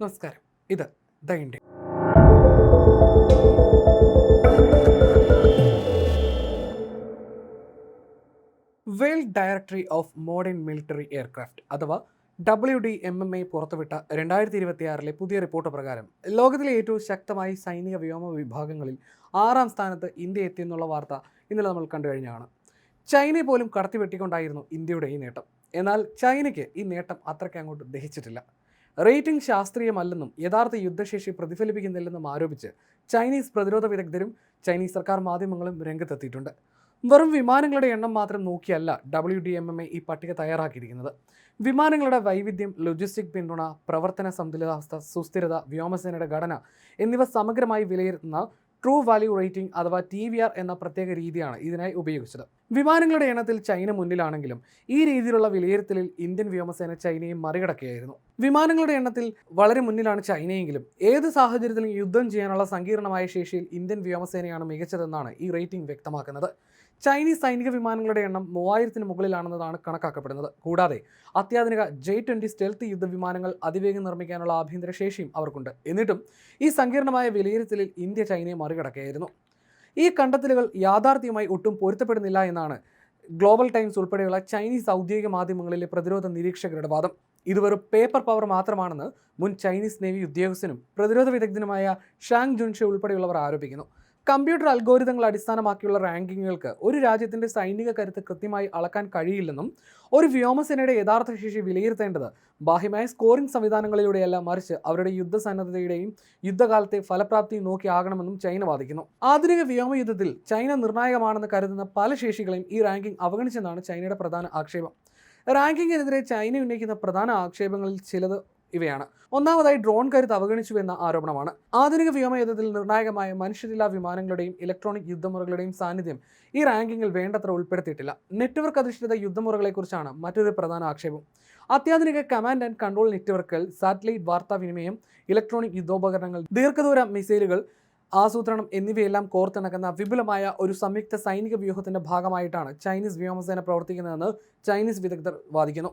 നമസ്കാരം. ഇത് the India. World directory of modern military aircraft അഥവാ WDMMA പുറത്തുവിട്ട 2026 പുതിയ റിപ്പോർട്ട് പ്രകാരം ലോകത്തിലെ ഏറ്റവും ശക്തമായ സൈനിക വ്യോമ വിഭാഗങ്ങളിൽ 6ാം സ്ഥാനത്ത് ഇന്ത്യ എത്തിയെന്നുള്ള വാർത്ത ഇന്നലെ നമ്മൾ കണ്ടു കഴിഞ്ഞാണ്. ചൈനയെ പോലും കടത്തിവെട്ടിക്കൊണ്ടായിരുന്നു ഇന്ത്യയുടെ ഈ നേട്ടം. എന്നാൽ ചൈനയ്ക്ക് ഈ നേട്ടം അത്രയ്ക്ക് അങ്ങോട്ട് ദഹിച്ചിട്ടില്ല. റേറ്റിംഗ് ശാസ്ത്രീയമല്ലെന്നും യഥാർത്ഥ യുദ്ധശേഷി പ്രതിഫലിപ്പിക്കുന്നില്ലെന്നും ആരോപിച്ച് ചൈനീസ് പ്രതിരോധ വിദഗ്ധരും ചൈനീസ് സർക്കാർ മാധ്യമങ്ങളും രംഗത്തെത്തിയിട്ടുണ്ട്. വെറും വിമാനങ്ങളുടെ എണ്ണം മാത്രം നോക്കിയല്ല WDMMA ഈ പട്ടിക തയ്യാറാക്കിയിരിക്കുന്നത്. വിമാനങ്ങളുടെ വൈവിധ്യം, ലോജിസ്റ്റിക് പിന്തുണ, പ്രവർത്തന സന്തുലിതാവസ്ഥ, സുസ്ഥിരത, വ്യോമസേനയുടെ ഘടന എന്നിവ സമഗ്രമായി വിലയിരുത്തുന്ന ട്രൂ വാല്യൂ റേറ്റിംഗ് അഥവാ TVR എന്ന പ്രത്യേക രീതിയാണ് ഇതിനായി ഉപയോഗിച്ചത്. വിമാനങ്ങളുടെ എണ്ണത്തിൽ ചൈന മുന്നിലാണെങ്കിലും ഈ രീതിയിലുള്ള വിലയിരുത്തലിൽ ഇന്ത്യൻ വ്യോമസേന ചൈനയെ മറികടക്കുകയായിരുന്നു. വിമാനങ്ങളുടെ എണ്ണത്തിൽ വളരെ മുന്നിലാണ് ചൈനയെങ്കിലും ഏത് സാഹചര്യത്തിലും യുദ്ധം ചെയ്യാനുള്ള സങ്കീർണമായ ശേഷിയിൽ ഇന്ത്യൻ വ്യോമസേനയാണ് മികച്ചതെന്നാണ് ഈ റേറ്റിംഗ് വ്യക്തമാക്കുന്നത്. ചൈനീസ് സൈനിക വിമാനങ്ങളുടെ എണ്ണം 3000-ന് മുകളിലാണെന്നതാണ് കണക്കാക്കപ്പെടുന്നത്. കൂടാതെ അത്യാധുനിക J-20 സ്റ്റെൽത്ത് യുദ്ധവിമാനങ്ങൾ അതിവേഗം നിർമ്മിക്കാനുള്ള ആഭ്യന്തര ശേഷിയും അവർക്കുണ്ട്. എന്നിട്ടും ഈ സങ്കീർണമായ വിലയിരുത്തലിൽ ഇന്ത്യ ചൈനയെ മറികടക്കുകയായിരുന്നു. ഈ കണ്ടെത്തലുകൾ യാഥാർത്ഥ്യവുമായി ഒട്ടും പൊരുത്തപ്പെടുന്നില്ല എന്നാണ് ഗ്ലോബൽ ടൈംസ് ഉൾപ്പെടെയുള്ള ചൈനീസ് ഔദ്യോഗിക മാധ്യമങ്ങളിലെ പ്രതിരോധ നിരീക്ഷകരുടെ വാദം. ഇത് വെറും പേപ്പർ പവർ മാത്രമാണെന്ന് മുൻ ചൈനീസ് നേവി ഉദ്യോഗസ്ഥനും പ്രതിരോധ വിദഗ്ധനുമായ ഷാങ് ജുൻഷെ ഉൾപ്പെടെയുള്ളവർ ആരോപിക്കുന്നു. കമ്പ്യൂട്ടർ അൽഗോരിതങ്ങൾ അടിസ്ഥാനമാക്കിയുള്ള റാങ്കിങ്ങുകൾക്ക് ഒരു രാജ്യത്തിൻ്റെ സൈനിക കരുത്ത് കൃത്യമായി അളക്കാൻ കഴിയില്ലെന്നും ഒരു വ്യോമസേനയുടെ യഥാർത്ഥ ശേഷി വിലയിരുത്തേണ്ടത് ബാഹ്യമായ സ്കോറിംഗ് സംവിധാനങ്ങളിലൂടെയല്ല, മറിച്ച് അവരുടെ യുദ്ധസന്നദ്ധതയുടെയും യുദ്ധകാലത്തെ ഫലപ്രാപ്തിയും നോക്കിയാകണമെന്നും ചൈന വാദിക്കുന്നു. ആധുനിക വ്യോമയുദ്ധത്തിൽ ചൈന നിർണായകമാണെന്ന് കരുതുന്ന പല ശേഷികളെയും ഈ റാങ്കിംഗ് അവഗണിച്ചെന്നാണ് ചൈനയുടെ പ്രധാന ആക്ഷേപം. റാങ്കിങ്ങിനെതിരെ ചൈന ഉന്നയിക്കുന്ന പ്രധാന ആക്ഷേപങ്ങളിൽ ചിലത് ഇവയാണ്. ഒന്നാമതായി, ഡ്രോൺ കരുത്ത് അവഗണിച്ചു എന്ന ആരോപണമാണ്. ആധുനിക വ്യോമയുദ്ധത്തിൽ നിർണായകമായ മനുഷ്യരില്ലാ വിമാനങ്ങളുടെയും ഇലക്ട്രോണിക് യുദ്ധമുറകളുടെയും സാന്നിധ്യം ഈ റാങ്കിങ്ങിൽ വേണ്ടത്ര ഉൾപ്പെടുത്തിയിട്ടില്ല. നെറ്റ്വർക്ക് അധിഷ്ഠിത യുദ്ധമുറകളെക്കുറിച്ചാണ് മറ്റൊരു പ്രധാന ആക്ഷേപം. അത്യാധുനിക കമാൻഡ് ആൻഡ് കൺട്രോൾ നെറ്റ്വർക്കുകൾ, സാറ്റലൈറ്റ് വാർത്താവിനിമയം, ഇലക്ട്രോണിക് യുദ്ധോപകരണങ്ങൾ, ദീർഘദൂര മിസൈലുകൾ ആസൂത്രണം എന്നിവയെല്ലാം കോർത്തിണക്കുന്ന വിപുലമായ ഒരു സംയുക്ത സൈനിക വ്യൂഹത്തിന്റെ ഭാഗമായിട്ടാണ് ചൈനീസ് വ്യോമസേന പ്രവർത്തിക്കുന്നതെന്ന് ചൈനീസ് വിദഗ്ധർ വാദിക്കുന്നു.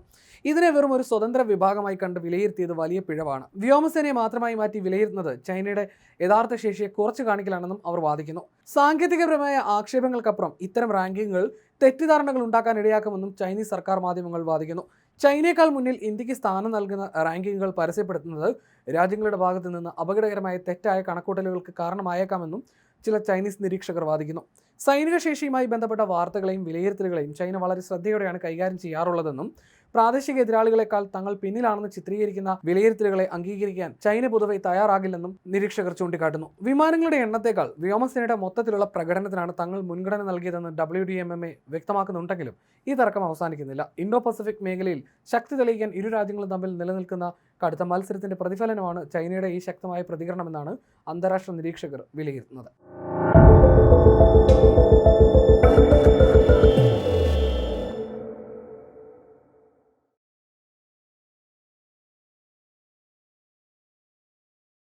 ഇതിനെ വെറും ഒരു സ്വതന്ത്ര വിഭാഗമായി കണ്ട് വിലയിരുത്തിയത് വലിയ പിഴവാണ്. വ്യോമസേനയെ മാത്രമായി മാറ്റി വിലയിരുത്തുന്നത് ചൈനയുടെ യഥാർത്ഥ ശേഷിയെ കുറച്ച് കാണിക്കലാണെന്നും അവർ വാദിക്കുന്നു. സാങ്കേതികപരമായ ആക്ഷേപങ്ങൾക്കപ്പുറം ഇത്തരം റാങ്കിങ്ങുകൾ തെറ്റിദ്ധാരണകൾ ഉണ്ടാക്കാൻ ഇടയാക്കുമെന്നും ചൈനീസ് സർക്കാർ മാധ്യമങ്ങൾ വാദിക്കുന്നു. ചൈനയേക്കാൾ മുന്നിൽ ഇന്ത്യക്ക് സ്ഥാനം നൽകുന്ന റാങ്കിങ്ങുകൾ പരസ്യപ്പെടുത്തുന്നത് രാജ്യങ്ങളുടെ ഭാഗത്തു നിന്ന് അപകടകരമായ തെറ്റായ കണക്കൂട്ടലുകൾക്ക് കാരണമായേക്കാമെന്നും ചില ചൈനീസ് നിരീക്ഷകർ വാദിക്കുന്നു. സൈനിക ശേഷിയുമായി ബന്ധപ്പെട്ട വാർത്തകളെയും വിലയിരുത്തലുകളെയും ചൈന വളരെ ശ്രദ്ധയോടെയാണ് കൈകാര്യം ചെയ്യാറുള്ളതെന്നും പ്രാദേശിക എതിരാളികളെക്കാൾ തങ്ങൾ പിന്നിലാണെന്ന് ചിത്രീകരിക്കുന്ന വിലയിരുത്തലുകളെ അംഗീകരിക്കാൻ ചൈന പൊതുവെ തയ്യാറാകില്ലെന്നും നിരീക്ഷകർ ചൂണ്ടിക്കാട്ടുന്നു. വിമാനങ്ങളുടെ എണ്ണത്തേക്കാൾ വ്യോമസേനയുടെ മൊത്തത്തിലുള്ള പ്രകടനത്തിനാണ് തങ്ങൾ മുൻഗണന നൽകിയതെന്ന് WDMMA വ്യക്തമാക്കുന്നുണ്ടെങ്കിലും ഈ തർക്കം അവസാനിക്കുന്നില്ല. ഇൻഡോ പസഫിക് മേഖലയിൽ ശക്തി തെളിയിക്കാൻ ഇരു രാജ്യങ്ങളും തമ്മിൽ നിലനിൽക്കുന്ന കടുത്ത മത്സരത്തിന്റെ പ്രതിഫലനമാണ് ചൈനയുടെ ഈ ശക്തമായ പ്രതികരണമെന്നാണ് അന്താരാഷ്ട്ര നിരീക്ഷകർ വിലയിരുത്തുന്നത്.